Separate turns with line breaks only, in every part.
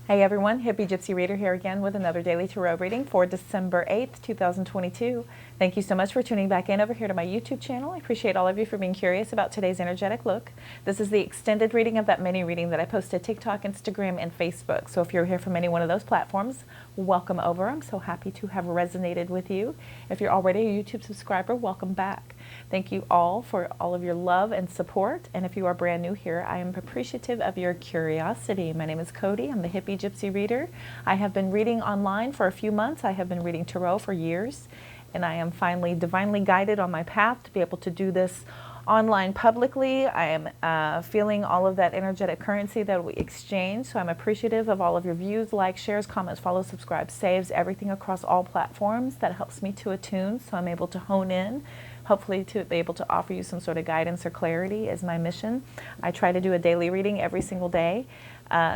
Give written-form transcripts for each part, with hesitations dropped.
Hey everyone, Hippygypsyreader here again with another daily tarot reading for December 8th, 2022. Thank you so much for tuning back in over here to my YouTube channel. I appreciate all of you for being curious about today's energetic look. This is the extended reading of that mini reading that I post to TikTok, Instagram, and Facebook. So if you're here from any one of those platforms, welcome over. I'm so happy to have resonated with you. If you're already a YouTube subscriber, welcome back. Thank you all for all of your love and support. And if you are brand new here, I am appreciative of your curiosity. My name is Cody. I'm the Hippygypsyreader. I have been reading online for a few months. I have been reading tarot for years. And I am finally divinely guided on my path to be able to do this online publicly. I am feeling all of that energetic currency that we exchange. So I'm appreciative of all of your views, likes, shares, comments, follows, subscribe, saves, everything across all platforms. That helps me to attune so I'm able to hone in. Hopefully to be able to offer you some sort of guidance or clarity is my mission. I try to do a daily reading every single day.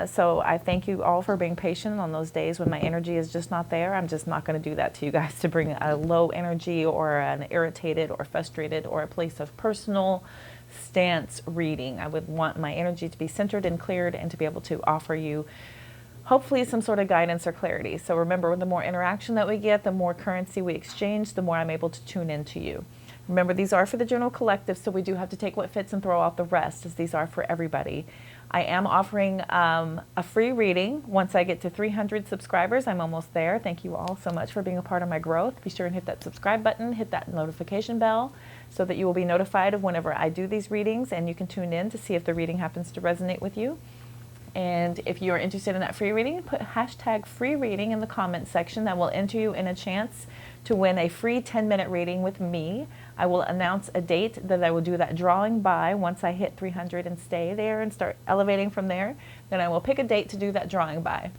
So I thank you all for being patient on those days when my energy is just not there. I'm just not going to do that to you guys to bring a low energy or an irritated or frustrated or a place of personal stance reading. I would want my energy to be centered and cleared and to be able to offer you hopefully some sort of guidance or clarity. So remember, the more interaction that we get, the more currency we exchange, the more I'm able to tune into you. Remember, these are for the general collective, so we do have to take what fits and throw out the rest, as these are for everybody. I am offering a free reading once I get to 300 subscribers. I'm almost there. Thank you all so much for being a part of my growth. Be sure and hit that subscribe button, hit that notification bell, so that you will be notified of whenever I do these readings, and you can tune in to see if the reading happens to resonate with you. And if you are interested in that free reading, put hashtag free reading in the comments section. That will enter you in a chance to win a free 10-minute reading with me. I will announce a date that I will do that drawing by once I hit 300 and stay there and start elevating from there. Then I will pick a date to do that drawing by.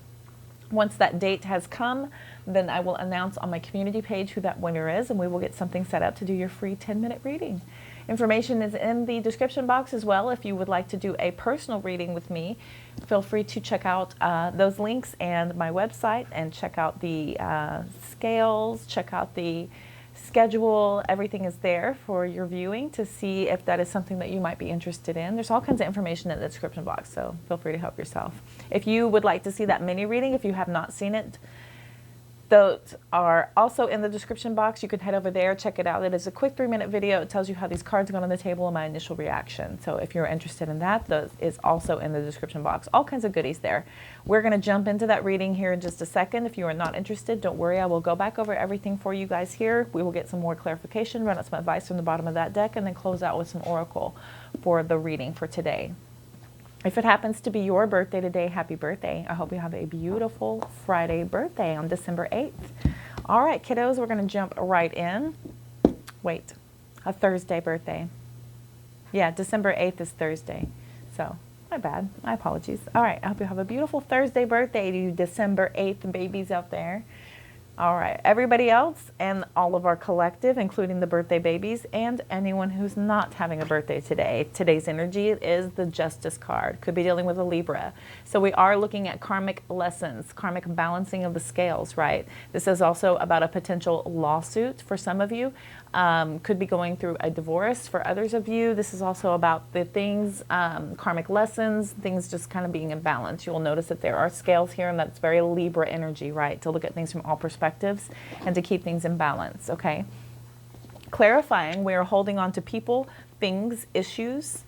Once that date has come, then I will announce on my community page who that winner is, and we will get something set up to do your free 10-minute reading. Information is in the description box as well. If you would like to do a personal reading with me, feel free to check out those links and my website, and check out the scales, check out the schedule. Everything is there for your viewing to see if that is something that you might be interested in. There's all kinds of information in the description box, so feel free to help yourself. If you would like to see that mini reading, if you have not seen it, those are also in the description box. You can head over there, check it out. It is a quick 3-minute video. It tells you how these cards got on the table and my initial reaction. So if you're interested in that, that is also in the description box. All kinds of goodies there. We're going to jump into that reading here in just a second. If you are not interested, don't worry. I will go back over everything for you guys here. We will get some more clarification, run out some advice from the bottom of that deck, and then close out with some oracle for the reading for today. If it happens to be your birthday today, happy birthday. I hope you have a beautiful Friday birthday on December 8th. All right, kiddos, we're going to jump right in. Wait, a Thursday birthday. Yeah, December 8th is Thursday. So, my bad. My apologies. All right, I hope you have a beautiful Thursday birthday to you December 8th babies out there. All right, everybody else and all of our collective, including the birthday babies and anyone who's not having a birthday today. Today's energy is the Justice card. Could be dealing with a Libra. So we are looking at karmic lessons, karmic balancing of the scales, right? This is also about a potential lawsuit for some of you. Could be going through a divorce for others of you. This is also about the things, karmic lessons, things just kind of being in balance. You will notice that there are scales here, and that's very Libra energy, right? To look at things from all perspectives and to keep things in balance, okay? Clarifying, we are holding on to people, things, issues,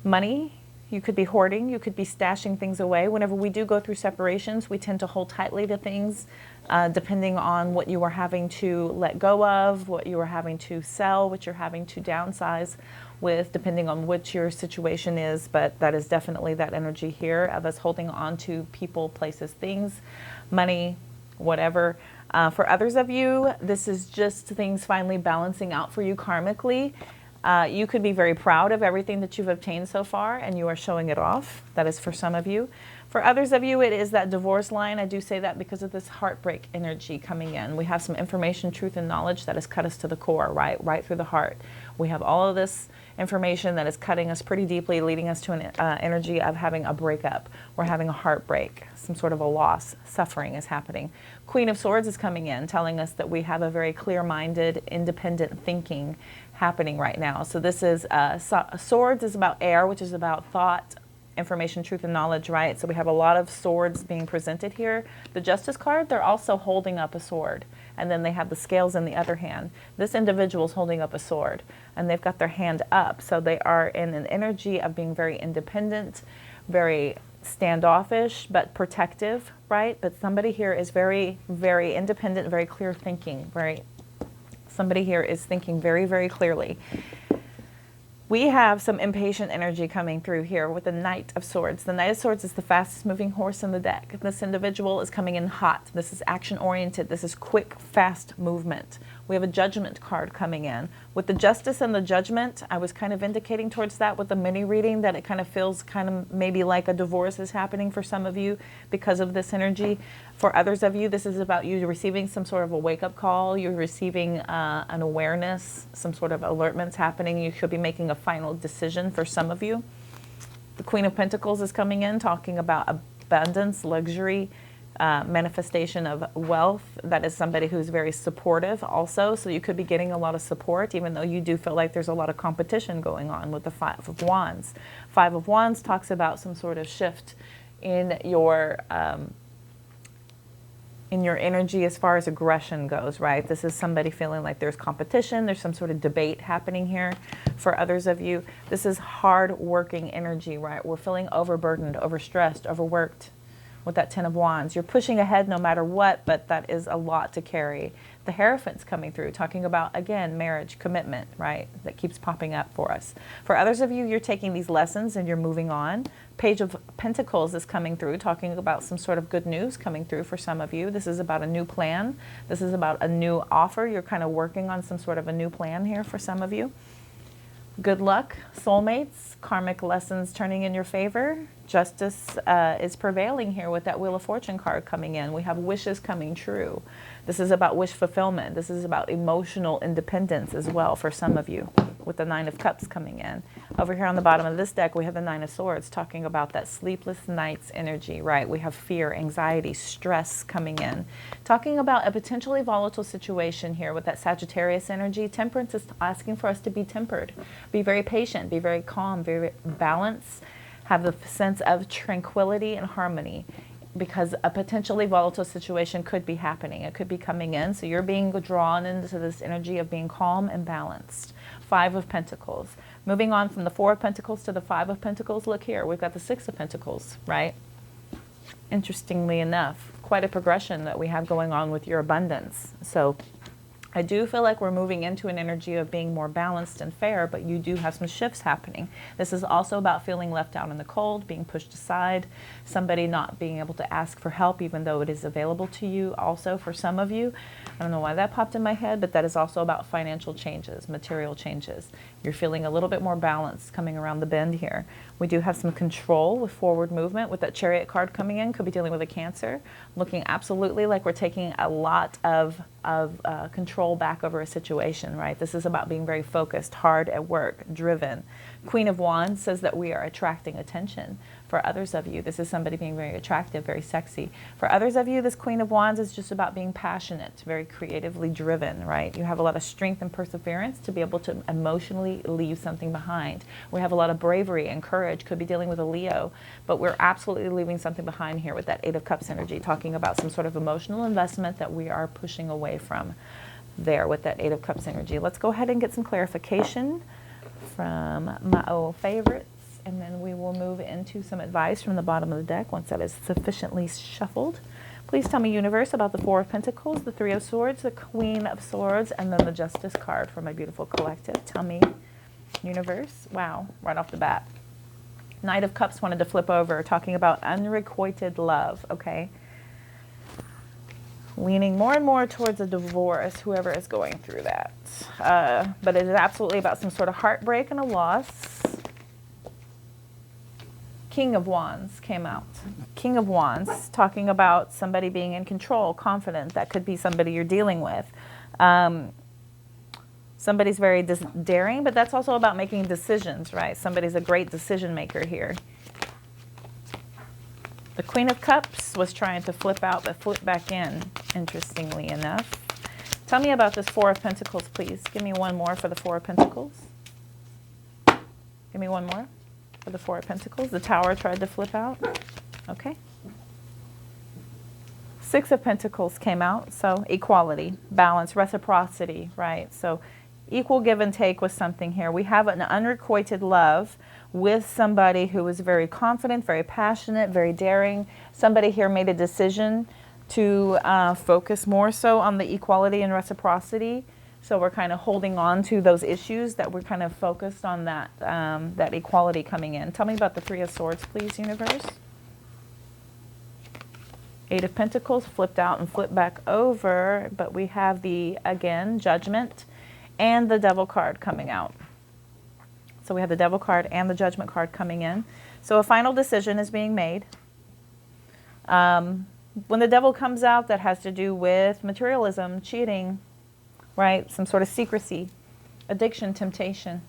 money. You could be hoarding, you could be stashing things away. Whenever we do go through separations, we tend to hold tightly to things, depending on what you are having to let go of, what you are having to sell, what you're having to downsize with, depending on what your situation is. But that is definitely that energy here of us holding on to people, places, things, money, whatever. For others of you, this is just things finally balancing out for you karmically. You could be very proud of everything that you've obtained so far, and you are showing it off. That is for some of you. For others of you, it is that divorce line. I do say that because of this heartbreak energy coming in. We have some information, truth, and knowledge that has cut us to the core, right through the heart. We have all of this information that is cutting us pretty deeply, leading us to an energy of having a breakup. We're having a heartbreak, some sort of a loss, suffering is happening. Queen of Swords is coming in, telling us that we have a very clear-minded, independent thinking happening right now. So this is, Swords is about air, which is about thought, information, truth, and knowledge, right? So we have a lot of swords being presented here. The Justice card, they're also holding up a sword. And then they have the scales in the other hand. This individual's holding up a sword, and they've got their hand up. So they are in an energy of being very independent, very standoffish, but protective, right? But somebody here is very, very independent, very clear thinking, somebody here is thinking very, very clearly. We have some impatient energy coming through here with the Knight of Swords. The Knight of Swords is the fastest moving horse in the deck. This individual is coming in hot. This is action oriented. This is quick, fast movement. We have a Judgment card coming in. With the Justice and the Judgment, I was kind of indicating towards that with the mini reading that it kind of feels kind of maybe like a divorce is happening for some of you because of this energy. For others of you, this is about you receiving some sort of a wake-up call. You're receiving an awareness, some sort of alertments happening. You should be making a final decision for some of you. The Queen of Pentacles is coming in, talking about abundance, luxury, manifestation of wealth. That is somebody who's very supportive also. So you could be getting a lot of support, even though you do feel like there's a lot of competition going on with the Five of Wands. Five of Wands talks about some sort of shift in your energy as far as aggression goes, right? This is somebody feeling like there's competition, there's some sort of debate happening here. For others of you, this is hard-working energy, right? We're feeling overburdened, overstressed, overworked with that Ten of Wands. You're pushing ahead no matter what, but that is a lot to carry. The Hierophant's coming through, talking about, again, marriage, commitment, right? That keeps popping up for us. For others of you, you're taking these lessons and you're moving on. Page of Pentacles is coming through, talking about some sort of good news coming through for some of you. This is about a new plan. This is about a new offer. You're kind of working on some sort of a new plan here for some of you. Good luck, soulmates, karmic lessons turning in your favor. Justice is prevailing here with that Wheel of Fortune card coming in. We have wishes coming true. This is about wish fulfillment. This is about emotional independence as well for some of you, with the Nine of Cups coming in. Over here on the bottom of this deck, we have the Nine of Swords, talking about that sleepless nights energy, right? We have fear, anxiety, stress coming in. Talking about a potentially volatile situation here with that Sagittarius energy. Temperance is asking for us to be tempered. Be very patient, be very calm, very balanced. Have the sense of tranquility and harmony, because a potentially volatile situation could be happening. It could be coming in. So you're being drawn into this energy of being calm and balanced. Five of Pentacles. Moving on from the Four of Pentacles to the Five of Pentacles. Look here, we've got the Six of Pentacles, right? Interestingly enough, quite a progression that we have going on with your abundance. So I do feel like we're moving into an energy of being more balanced and fair, but you do have some shifts happening. This is also about feeling left out in the cold, being pushed aside, somebody not being able to ask for help even though it is available to you. Also for some of you, I don't know why that popped in my head, but that is also about financial changes, material changes. You're feeling a little bit more balanced coming around the bend here. We do have some control with forward movement. With that Chariot card coming in, could be dealing with a Cancer. Looking absolutely like we're taking a lot of control back over a situation, right? This is about being very focused, hard at work, driven. Queen of Wands says that we are attracting attention. For others of you, this is somebody being very attractive, very sexy. For others of you, this Queen of Wands is just about being passionate, very creatively driven, right? You have a lot of strength and perseverance to be able to emotionally leave something behind. We have a lot of bravery and courage, could be dealing with a Leo, but we're absolutely leaving something behind here with that Eight of Cups energy, talking about some sort of emotional investment that we are pushing away from there with that Eight of Cups energy. Let's go ahead and get some clarification from my old favorites, and then we will move into some advice from the bottom of the deck once that is sufficiently shuffled. Please tell me, universe, about the Four of Pentacles, the Three of Swords, the Queen of Swords, and then the Justice card for my beautiful collective. Tell me, universe. Wow, right off the bat. Knight of Cups wanted to flip over, talking about unrequited love, okay? Leaning more and more towards a divorce, whoever is going through that. But it is absolutely about some sort of heartbreak and a loss. King of Wands came out. King of Wands, talking about somebody being in control, confident. That could be somebody you're dealing with. Somebody's very daring, but that's also about making decisions, right? Somebody's a great decision maker here. The Queen of Cups was trying to flip out, but flip back in, interestingly enough. Tell me about this Four of Pentacles, please. Give me one more for the Four of Pentacles. Give me one more. for the Four of Pentacles. The Tower tried to flip out. Okay. Six of Pentacles came out, so equality, balance, reciprocity, right? So equal give and take with something here. We have an unrequited love with somebody who is very confident, very passionate, very daring. Somebody here made a decision to focus more so on the equality and reciprocity. So we're kind of holding on to those issues that we're kind of focused on that, that equality coming in. Tell me about the Three of Swords, please, universe. Eight of Pentacles flipped out and flipped back over, but we have the, again, Judgment and the Devil card coming out. So we have the Devil card and the Judgment card coming in. So a final decision is being made. When the Devil comes out, that has to do with materialism, cheating, right? Some sort of secrecy, addiction, temptation.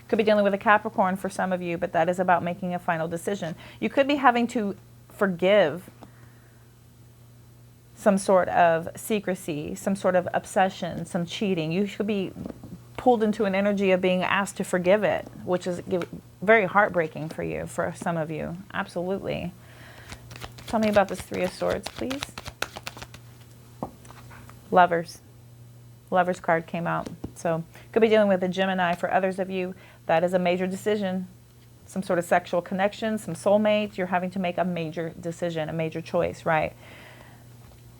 Could be dealing with a Capricorn for some of you, but that is about making a final decision. You could be having to forgive some sort of secrecy, some sort of obsession, some cheating. You should be pulled into an energy of being asked to forgive it, which is very heartbreaking for you, for some of you. Absolutely. Tell me about this Three of Swords, please. Lovers. Lovers card came out. So could be dealing with a Gemini for others of you. That is a major decision. Some sort of sexual connection, some soulmates. You're having to make a major decision, a major choice, right?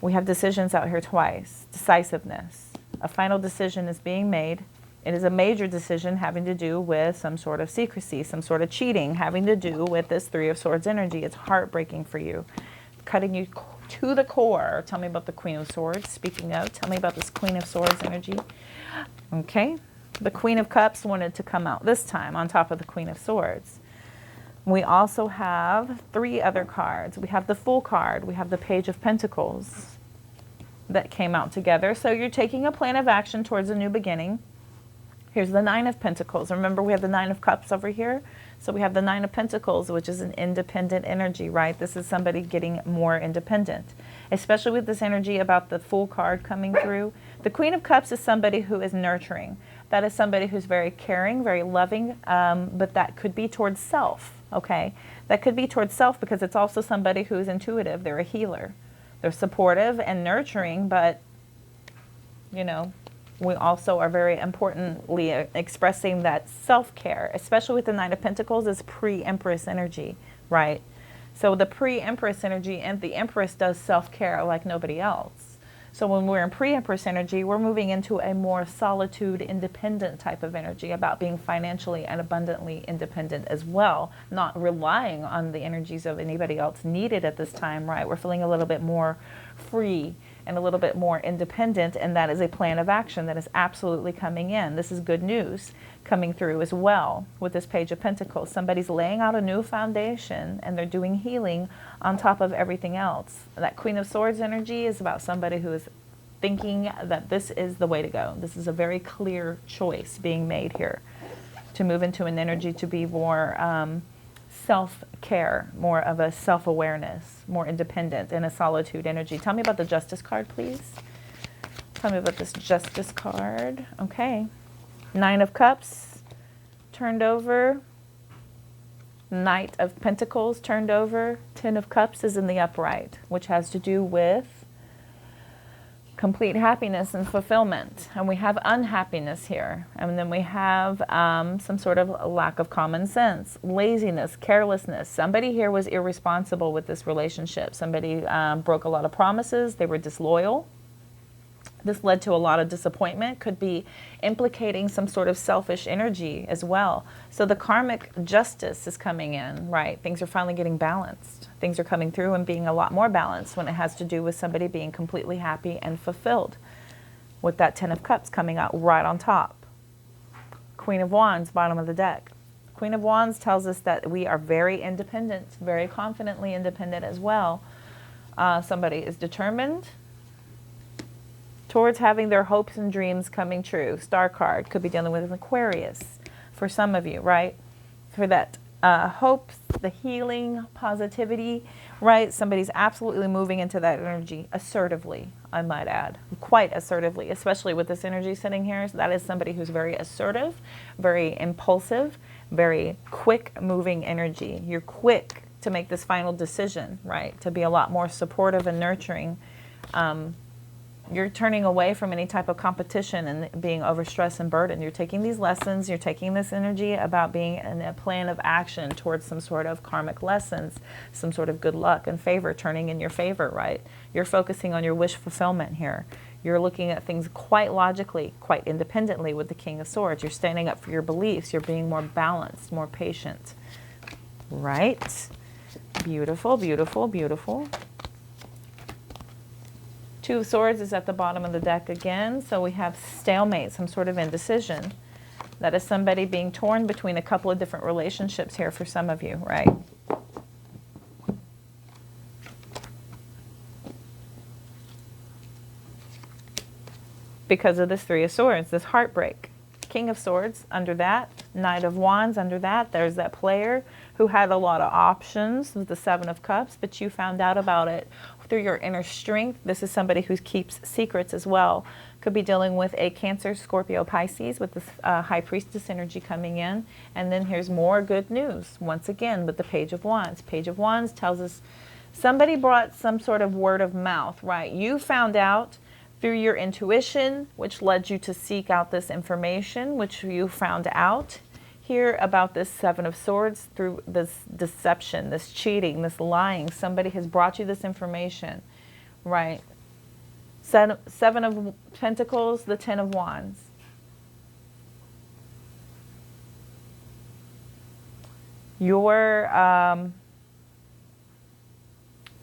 We have decisions out here twice. Decisiveness. A final decision is being made. It is a major decision having to do with some sort of secrecy, some sort of cheating, having to do with this Three of Swords energy. It's heartbreaking for you. Cutting you to the core. Tell me about the Queen of Swords. Speaking of, tell me about this Queen of Swords energy. Okay. The Queen of Cups wanted to come out this time on top of the Queen of Swords. We also have three other cards. We have the Fool card. We have the Page of Pentacles that came out together. So you're taking a plan of action towards a new beginning. Here's the Nine of Pentacles. Remember, we have the Nine of Cups over here. So we have the Nine of Pentacles, which is an independent energy, right? This is somebody getting more independent, especially with this energy about the Fool card coming through. The Queen of Cups is somebody who is nurturing. That is somebody who's very caring, very loving, but that could be towards self. Okay, that could be towards self because it's also somebody who's intuitive. They're a healer. They're supportive and nurturing, but, you know, we also are very importantly expressing that self-care, especially with the Nine of Pentacles, is pre-Empress energy, right? So the pre-Empress energy, and the Empress does self-care like nobody else. So when we're in pre-Empress energy, we're moving into a more solitude, independent type of energy about being financially and abundantly independent as well, not relying on the energies of anybody else needed at this time, right? We're feeling a little bit more free and a little bit more independent, and that is a plan of action that is absolutely coming in. This is good news coming through as well with this Page of Pentacles. Somebody's laying out a new foundation and they're doing healing on top of everything else. That Queen of Swords energy is about somebody who is thinking that this is the way to go. This is a very clear choice being made here to move into an energy to be more self-care, more of a self-awareness, more independent, and a solitude energy. Tell me about the Justice card, please. Tell me about this Justice card. Okay. Nine of Cups turned over. Knight of Pentacles turned over. Ten of Cups is in the upright, which has to do with complete happiness and fulfillment. And we have unhappiness here. And then we have some sort of lack of common sense, laziness, carelessness. Somebody here was irresponsible with this relationship. Somebody broke a lot of promises. They were disloyal. This led to a lot of disappointment, could be implicating some sort of selfish energy as well. So the karmic justice is coming in, right? Things are finally getting balanced. Things are coming through and being a lot more balanced when it has to do with somebody being completely happy and fulfilled. With that Ten of Cups coming out right on top. Queen of Wands, bottom of the deck. Queen of Wands tells us that we are very independent, very confidently independent as well. Somebody is determined towards having their hopes and dreams coming true. Star card could be dealing with an Aquarius for some of you, right? For that hopes, the healing, positivity, right? Somebody's absolutely moving into that energy assertively, I might add. Quite assertively, especially with this energy sitting here. So that is somebody who's very assertive, very impulsive, very quick moving energy. You're quick to make this final decision, right? To be a lot more supportive and nurturing. You're turning away from any type of competition and being overstressed and burdened. You're taking these lessons, you're taking this energy about being in a plan of action towards some sort of karmic lessons, some sort of good luck and favor turning in your favor, right? You're focusing on your wish fulfillment here. You're looking at things quite logically, quite independently with the King of Swords. You're standing up for your beliefs. You're being more balanced, more patient, right? Beautiful, beautiful, beautiful. Two of Swords is at the bottom of the deck again. So we have stalemate, some sort of indecision. That is somebody being torn between a couple of different relationships here for some of you, right? Because of this Three of Swords, this heartbreak. King of Swords under that, Knight of Wands under that. There's that player who had a lot of options with the Seven of Cups, but you found out about it through your inner strength. This is somebody who keeps secrets as well. Could be dealing with a Cancer, Scorpio, Pisces with this High Priestess energy coming in. And then here's more good news, once again, with the Page of Wands. Page of Wands tells us somebody brought some sort of word of mouth, right? You found out through your intuition, which led you to seek out this information, which you found out here about this Seven of Swords through this deception, this cheating, this lying. Somebody has brought you this information, right? Seven of Pentacles, the Ten of Wands. You're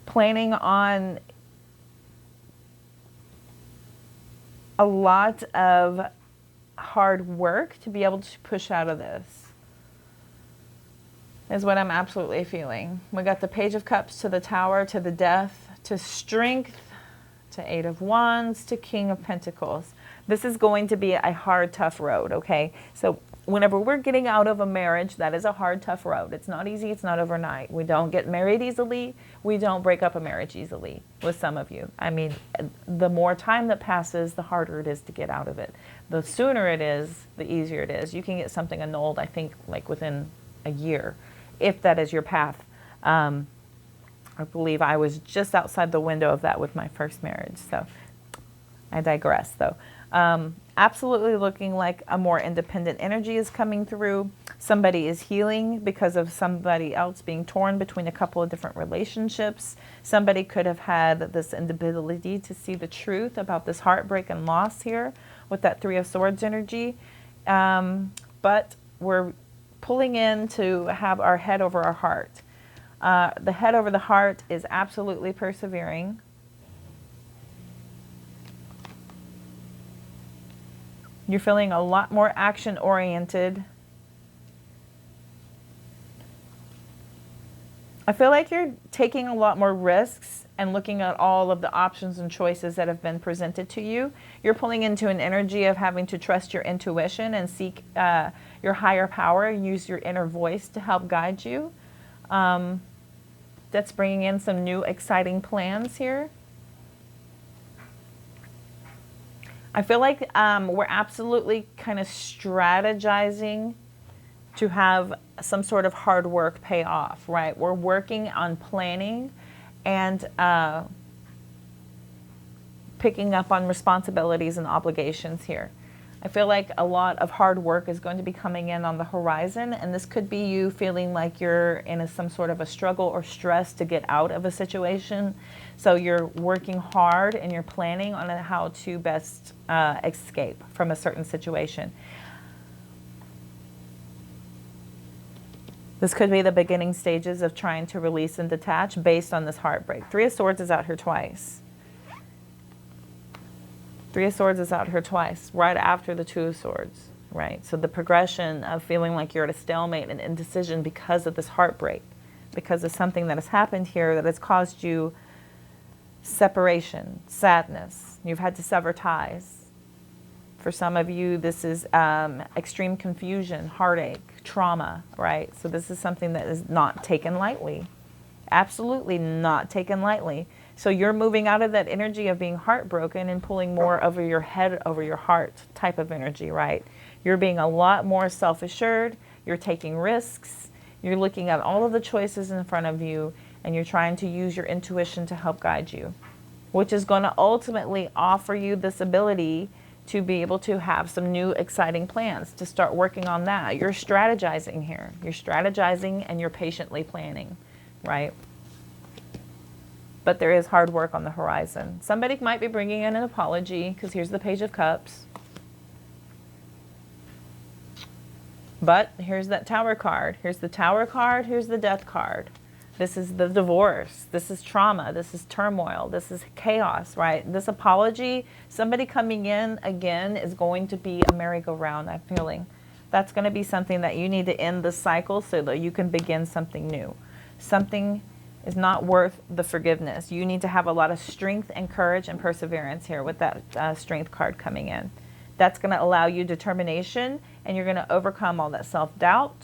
planning on a lot of hard work to be able to push out of this, is what I'm absolutely feeling. We got the Page of Cups to the Tower, to the Death, to Strength, to Eight of Wands, to King of Pentacles. This is going to be a hard, tough road, okay? So whenever we're getting out of a marriage, that is a hard, tough road. It's not easy. It's not overnight. We don't get married easily. We don't break up a marriage easily with some of you. I mean, the more time that passes, the harder it is to get out of it. The sooner it is, the easier it is. You can get something annulled, I think, like within a year, if that is your path. I believe I was just outside the window of that with my first marriage. So I digress, though. Absolutely looking like a more independent energy is coming through. Somebody is healing because of somebody else being torn between a couple of different relationships. Somebody could have had this inability to see the truth about this heartbreak and loss here with that Three of Swords energy. But we're pulling in to have our head over our heart. The head over the heart is absolutely persevering. You're feeling a lot more action-oriented. I feel like you're taking a lot more risks and looking at all of the options and choices that have been presented to you. You're pulling into an energy of having to trust your intuition and seek your higher power, use your inner voice to help guide you. That's bringing in some new exciting plans here. I feel like we're absolutely kind of strategizing to have some sort of hard work pay off, right? We're working on planning and picking up on responsibilities and obligations here. I feel like a lot of hard work is going to be coming in on the horizon, and this could be you feeling like you're in some sort of a struggle or stress to get out of a situation. So you're working hard and you're planning on how to best escape from a certain situation. This could be the beginning stages of trying to release and detach based on this heartbreak. Three of Swords is out here twice. Three of Swords is out here twice, right after the Two of Swords, right? So the progression of feeling like you're at a stalemate and indecision because of this heartbreak, because of something that has happened here that has caused you separation, sadness. You've had to sever ties. For some of you, this is extreme confusion, heartache, trauma, right? So this is something that is not taken lightly. Absolutely not taken lightly. So you're moving out of that energy of being heartbroken and pulling more over your head, over your heart type of energy, right? You're being a lot more self-assured. you're taking risks, you're looking at all of the choices in front of you, and you're trying to use your intuition to help guide you, which is going to ultimately offer you this ability to be able to have some new exciting plans, to start working on that. You're strategizing here. You're strategizing and you're patiently planning, right? But there is hard work on the horizon. Somebody might be bringing in an apology, because here's the Page of Cups. But here's that Tower card. Here's the Tower card. Here's the Death card. This is the divorce. This is trauma. This is turmoil. This is chaos, right? This apology, somebody coming in again is going to be a merry-go-round, I'm feeling. That's going to be something that you need to end the cycle so that you can begin something new. Something is not worth the forgiveness. You need to have a lot of strength and courage and perseverance here with that strength card coming in. That's going to allow you determination, and you're going to overcome all that self-doubt.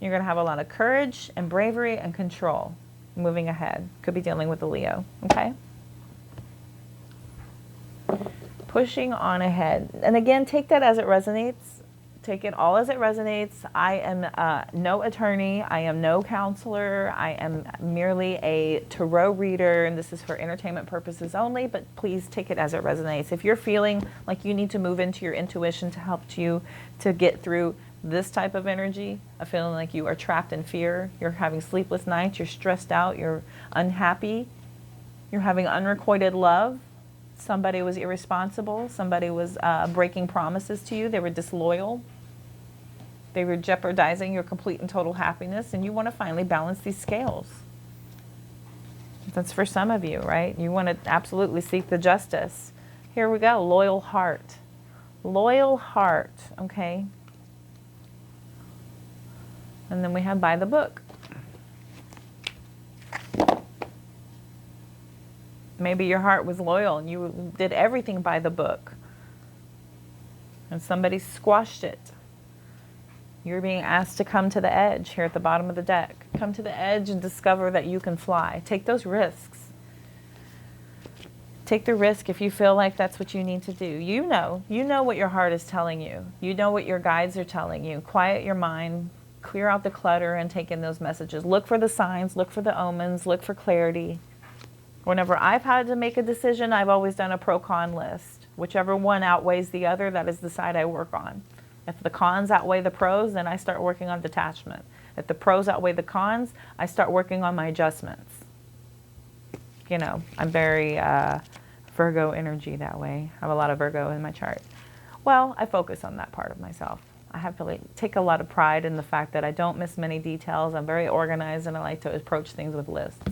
You're going to have a lot of courage and bravery and control moving ahead. Could be dealing with a Leo, okay? Pushing on ahead. And again, take that as it resonates. Take it all as it resonates. I am no attorney. I am no counselor. I am merely a tarot reader, and this is for entertainment purposes only, but please take it as it resonates. If you're feeling like you need to move into your intuition to help you to get through this type of energy, of feeling like you are trapped in fear, you're having sleepless nights, you're stressed out, you're unhappy, you're having unrequited love, somebody was irresponsible, somebody was breaking promises to you, they were disloyal, they were jeopardizing your complete and total happiness, and you want to finally balance these scales. That's for some of you, right? You want to absolutely seek the justice. Here we go, loyal heart. Loyal heart, okay? And then we have by the book. Maybe your heart was loyal and you did everything by the book. And somebody squashed it. You're being asked to come to the edge here at the bottom of the deck. Come to the edge and discover that you can fly. Take those risks. Take the risk if you feel like that's what you need to do. You know what your heart is telling you. You know what your guides are telling you. Quiet your mind. Clear out the clutter and take in those messages. Look for the signs, look for the omens, look for clarity. Whenever I've had to make a decision, I've always done a pro-con list. Whichever one outweighs the other, that is the side I work on. If the cons outweigh the pros, then I start working on detachment. If the pros outweigh the cons, I start working on my adjustments. You know, I'm very Virgo energy that way. I have a lot of Virgo in my chart. Well, I focus on that part of myself. I have to take a lot of pride in the fact that I don't miss many details. I'm very organized and I like to approach things with lists.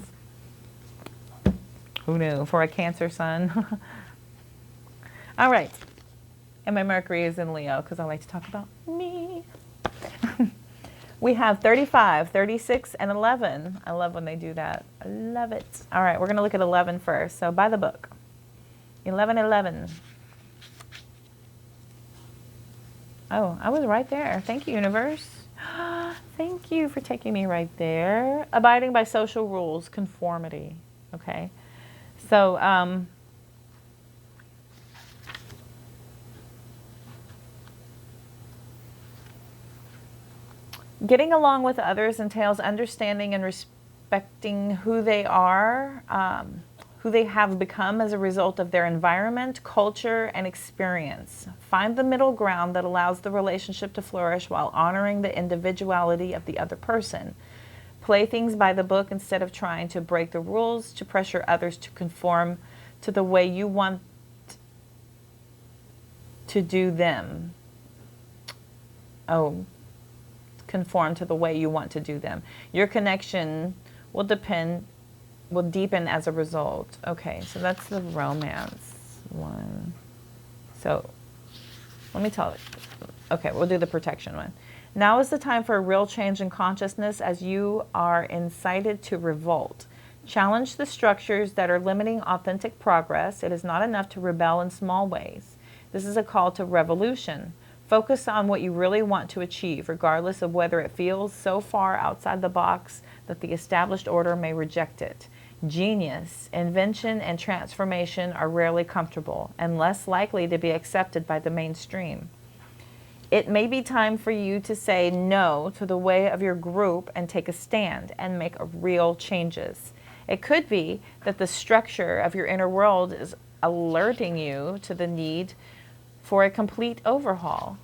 Who knew? For a Cancer sun. All right. And my Mercury is in Leo because I like to talk about me. We have 35, 36, and 11. I love when they do that. I love it. All right, we're going to look at 11 first. So by the book. 11. Oh, I was right there. Thank you, universe. Thank you for taking me right there. Abiding by social rules, conformity. Okay. So, getting along with others entails understanding and respecting who they are, who they have become as a result of their environment, culture, and experience. Find the middle ground that allows the relationship to flourish while honoring the individuality of the other person. Play things by the book instead of trying to break the rules, to pressure others to conform to the way you want to do them. Oh, conform to the way you want to do them. Your connection will deepen as a result. Okay, so that's the romance one. So let me tell it. Okay, we'll do the protection one. Now is the time for a real change in consciousness as you are incited to revolt. Challenge the structures that are limiting authentic progress. It is not enough to rebel in small ways. This is a call to revolution. Focus on what you really want to achieve, regardless of whether it feels so far outside the box that the established order may reject it. Genius, invention, and transformation are rarely comfortable and less likely to be accepted by the mainstream. It may be time for you to say no to the way of your group and take a stand and make real changes. It could be that the structure of your inner world is alerting you to the need for a complete overhaul.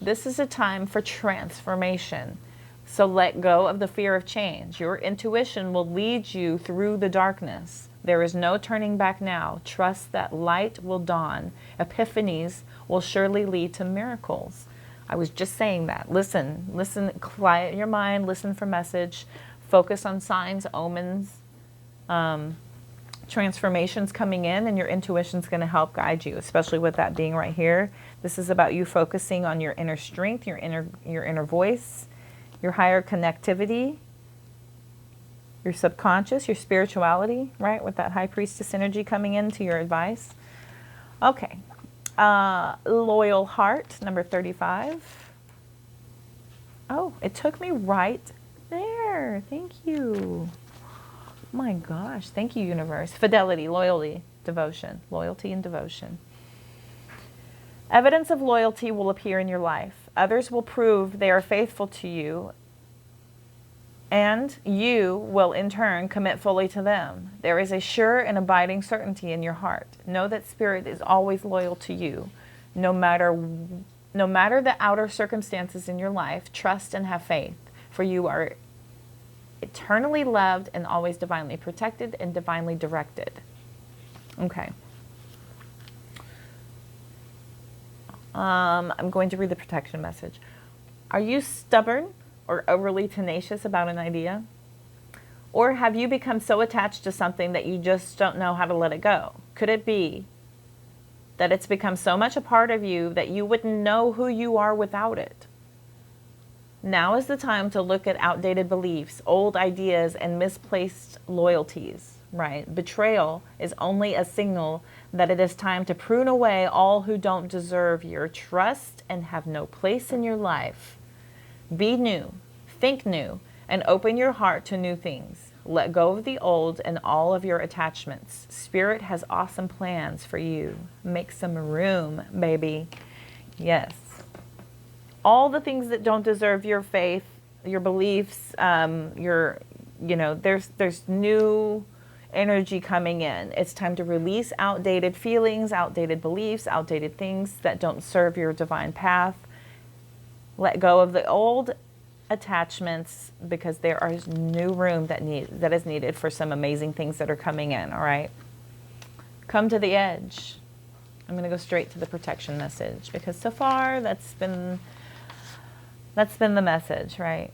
This is a time for transformation. So let go of the fear of change. Your intuition will lead you through the darkness. There is no turning back now. Trust that light will dawn. Epiphanies will surely lead to miracles. I was just saying that. Listen, quiet your mind, listen for message, focus on signs, omens, transformations coming in, and your intuition's going to help guide you, especially with that being right here. This is about you focusing on your inner strength, your inner voice, your higher connectivity, your subconscious, your spirituality, right? With that high priestess energy coming into your advice. Okay. Loyal heart, number 35. Oh, it took me right there. Thank you. My gosh. Thank you, universe. Fidelity, loyalty, devotion. Loyalty and devotion. Evidence of loyalty will appear in your life. Others will prove they are faithful to you, and you will in turn commit fully to them. There is a sure and abiding certainty in your heart. Know that Spirit is always loyal to you. No matter the outer circumstances in your life, trust and have faith, for you are eternally loved and always divinely protected and divinely directed. Okay. I'm going to read the protection message. Are you stubborn or overly tenacious about an idea? Or have you become so attached to something that you just don't know how to let it go? Could it be that it's become so much a part of you that you wouldn't know who you are without it? Now is the time to look at outdated beliefs, old ideas, and misplaced loyalties, right? Betrayal is only a signal that it is time to prune away all who don't deserve your trust and have no place in your life. Be new, think new, and open your heart to new things. Let go of the old and all of your attachments. Spirit has awesome plans for you. Make some room, baby. Yes. All the things that don't deserve your faith, your beliefs, there's new energy coming in. It's time to release outdated feelings, outdated beliefs, outdated things that don't serve your divine path. Let go of the old attachments, because there is new room that is needed for some amazing things that are coming in. All right. Come to the edge. I'm going to go straight to the protection message, because so far that's been the message, right?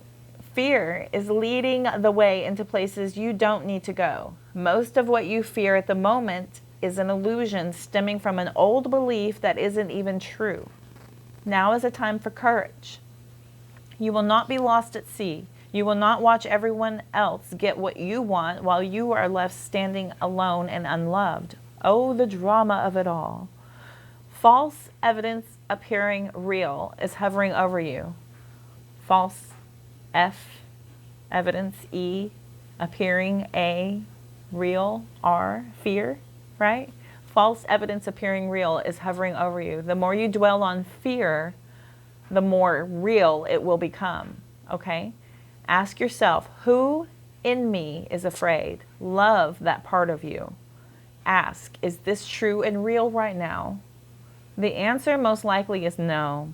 Fear is leading the way into places you don't need to go. Most of what you fear at the moment is an illusion stemming from an old belief that isn't even true. Now is a time for courage. You will not be lost at sea. You will not watch everyone else get what you want while you are left standing alone and unloved. Oh, the drama of it all. False evidence appearing real is hovering over you. False, F, evidence, E, appearing, A, real, R, fear, right? False evidence appearing real is hovering over you. The more you dwell on fear, the more real it will become, okay? Ask yourself, who in me is afraid? Love that part of you. Ask, is this true and real right now? The answer most likely is no.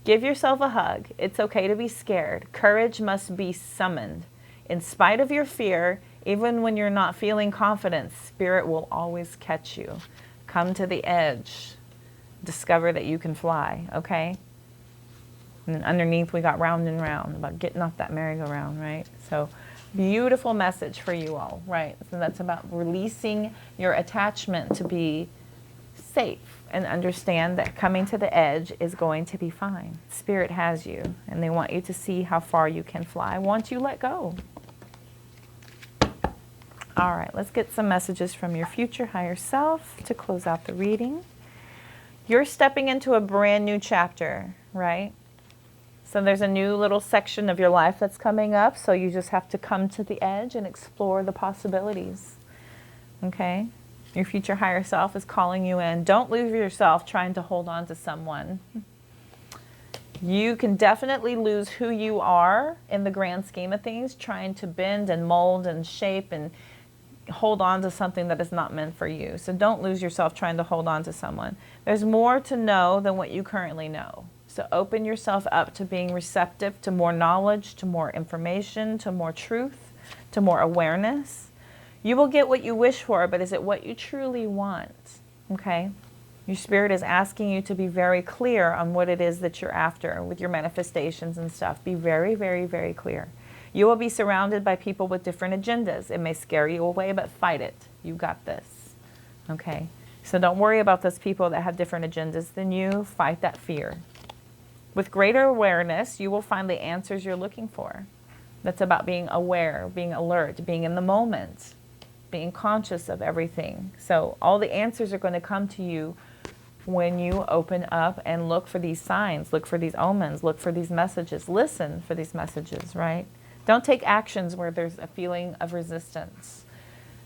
Give yourself a hug. It's okay to be scared. Courage must be summoned. In spite of your fear, even when you're not feeling confident, Spirit will always catch you. Come to the edge. Discover that you can fly, okay? And underneath we got round and round, about getting off that merry-go-round, right? So beautiful message for you all, right? So that's about releasing your attachment to be safe and understand that coming to the edge is going to be fine. Spirit has you, and they want you to see how far you can fly once you let go. All right, let's get some messages from your future higher self to close out the reading. You're stepping into a brand new chapter, right? So there's a new little section of your life that's coming up, so you just have to come to the edge and explore the possibilities, okay? Your future higher self is calling you in. Don't lose yourself trying to hold on to someone. You can definitely lose who you are in the grand scheme of things, trying to bend and mold and shape and hold on to something that is not meant for you. So don't lose yourself trying to hold on to someone. There's more to know than what you currently know. So open yourself up to being receptive to more knowledge, to more information, to more truth, to more awareness. You will get what you wish for, but is it what you truly want? Okay? Your spirit is asking you to be very clear on what it is that you're after with your manifestations and stuff. Be very, very, very clear. You will be surrounded by people with different agendas. It may scare you away, but fight it. You got this. Okay? So don't worry about those people that have different agendas than you. Fight that fear. With greater awareness, you will find the answers you're looking for. That's about being aware, being alert, being in the moment, being conscious of everything. So all the answers are going to come to you when you open up and look for these signs, look for these omens, look for these messages, listen for these messages, right? Don't take actions where there's a feeling of resistance.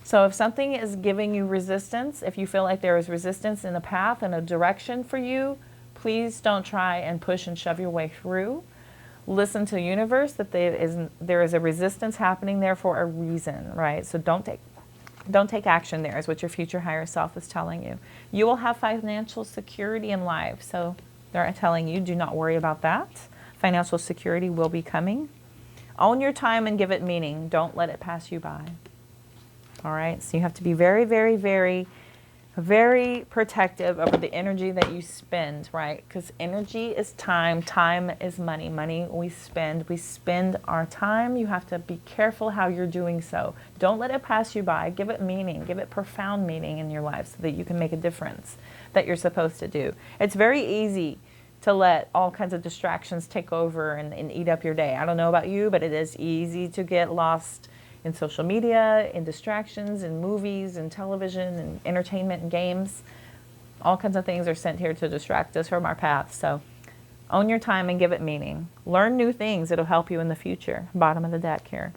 So if something is giving you resistance, if you feel like there is resistance in a path and a direction for you, please don't try and push and shove your way through. Listen to the universe that there is a resistance happening there for a reason, right? So don't take action there, is what your future higher self is telling you. You will have financial security in life. So they're telling you, do not worry about that. Financial security will be coming. Own your time and give it meaning. Don't let it pass you by. All right? So you have to be very, very, very, very protective over the energy that you spend, right? Because energy is time. Time is money. Money we spend. We spend our time. You have to be careful how you're doing so. Don't let it pass you by. Give it meaning. Give it profound meaning in your life so that you can make a difference that you're supposed to do. It's very easy to let all kinds of distractions take over and eat up your day. I don't know about you, but it is easy to get lost in social media, in distractions, in movies, in television, and entertainment and games. All kinds of things are sent here to distract us from our path. So own your time and give it meaning. Learn new things. It'll help you in the future. Bottom of the deck here,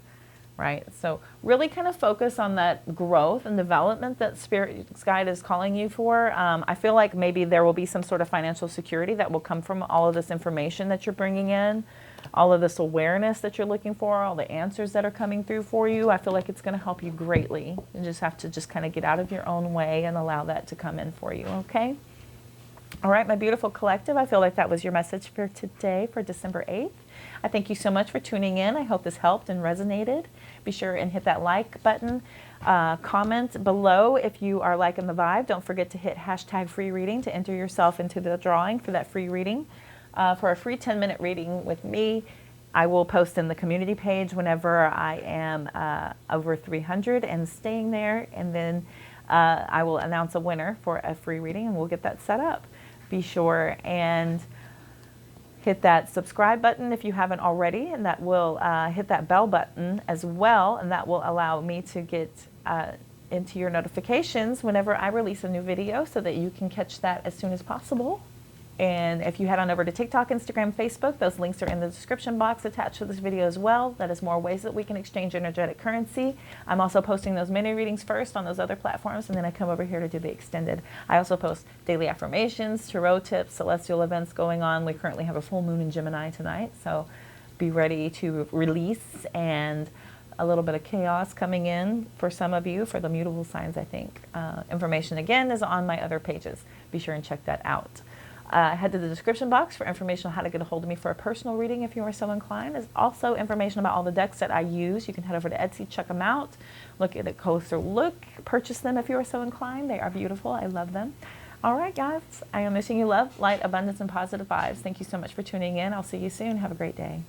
right? So really kind of focus on that growth and development that Spirit's Guide is calling you for. I feel like maybe there will be some sort of financial security that will come from all of this information that you're bringing in, all of this awareness that you're looking for, all the answers that are coming through for you. I feel like it's going to help you greatly. You just have to kind of get out of your own way and allow that to come in for you, okay? All right, my beautiful collective, I feel like that was your message for today, for December 8th. I thank you so much for tuning in. I hope this helped and resonated. Be sure and hit that like button. Comment below if you are liking the vibe. Don't forget to hit hashtag free reading to enter yourself into the drawing for that free reading. For a free 10-minute reading with me, I will post in the community page whenever I am over 300 and staying there. And then I will announce a winner for a free reading and we'll get that set up. Be sure and hit that subscribe button if you haven't already, and that will hit that bell button as well, and that will allow me to get into your notifications whenever I release a new video so that you can catch that as soon as possible. And if you head on over to TikTok, Instagram, Facebook, those links are in the description box attached to this video as well. That is more ways that we can exchange energetic currency. I'm also posting those mini readings first on those other platforms, and then I come over here to do the extended. I also post daily affirmations, tarot tips, celestial events going on. We currently have a full moon in Gemini tonight, so be ready to release, and a little bit of chaos coming in for some of you, for the mutable signs, I think. Information, again, is on my other pages. Be sure and check that out. Head to the description box for information on how to get a hold of me for a personal reading if you are so inclined. There's also information about all the decks that I use. You can head over to Etsy, check them out, look at a closer look, purchase them if you are so inclined. They are beautiful. I love them. All right, guys. I am wishing you love, light, abundance, and positive vibes. Thank you so much for tuning in. I'll see you soon. Have a great day.